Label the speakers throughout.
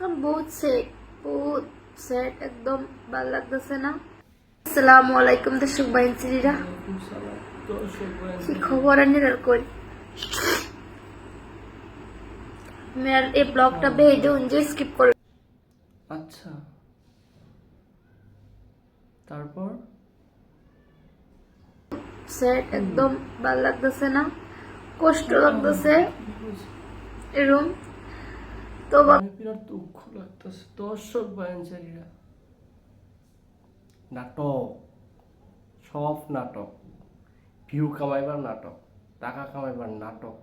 Speaker 1: কারণ বহুত সেট একদম ভালো লাগতেছে না। আসসালামু আলাইকুম দর্শক বাইনসিরা, কি খবর আনির কই मैं ये ब्लॉगটা भेजो যে স্কিপ করে।
Speaker 2: আচ্ছা, তারপর
Speaker 1: সেট একদম ভালো লাগতেছে না, কষ্ট লাগতেছে এরকম। তো
Speaker 2: বিরাট দুঃখ লাগতেছে দর্শক বায়ানচারীরা। নাটক, সব নাটক, ভিউ কামাইবার নাটক, টাকা কামাইবার নাটক।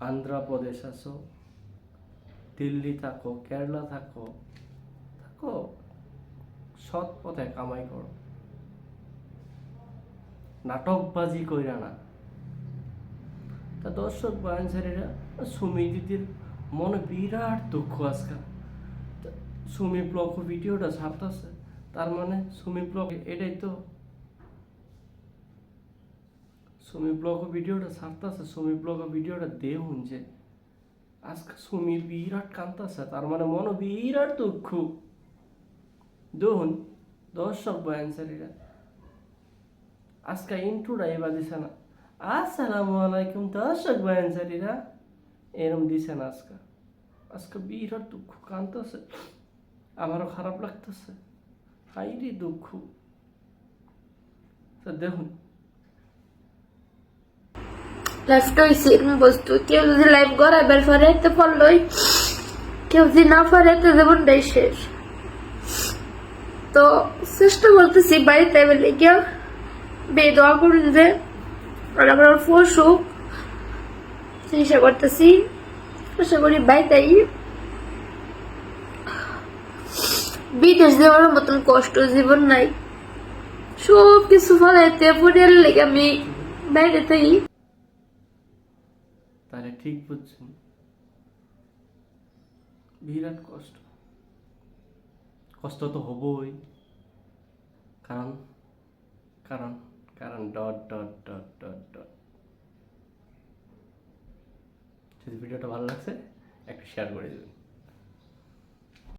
Speaker 2: আন্ধ্রপ্রদেশ আছো, দিল্লি থাকো, কেরালা থাকো, থাকো সৎ পথে কামাই করো, নাটকবাজি কইরা না। তা দর্শক বায়ানচারীরা, সুমি দিদির মনে বিরাট দুঃখ আজকাল। সুমি ব্লগ ভিডিওটা ছাড়তেছে, তার মানে সুমি ব্লগ এটাই তো, সুমি ব্লগ ভিডিওটা ছাড়তেছে, সুমি ব্লগ ভিডিওটা দেখুন যে আজকে সুমি বিরাট কাঁদতেছে, তার মানে মনে বিরাট দুঃখ। দেখুন দর্শক বায়ানচারীরা, আজকে ইন্ট্রোটা এবার দিছে না, আসসালামু আলাইকুম দর্শক বায়ানচারীরা, এরম দিছে না আজকে। আজকে বিরাট দুঃখ, কাঁদতেছে, আমারও খারাপ লাগতেছে, হাইরে দুঃখ। দেখুন
Speaker 1: লাইফটা হইছে এরকম বস্তু, কেউ যদি লাইফ গড়াইবার পারে তো পারলই, কেউ যদি না পারে তো জীবনটাই শেষ। তো চেষ্টা করতেছি বাড়িতে বলে কেউ বেয়ে দোয়া করুন যে আমার পশু চিকিৎসা করতেছি, আশা করি বাড়িতেই। বিদেশ যাওয়ার মতন কষ্ট জীবন নাই, সব কিছু ফলাইতে পরিয়ার লেগে আমি বাইরেতেই।
Speaker 2: তাহলে ঠিক বুঝছেন, বিরাট কষ্ট, কষ্ট তো হবই, কারণ কারণ কারণ dot dot dot dot dot. যদি ভিডিওটা ভালো লাগছে একটু শেয়ার করে দেবেন।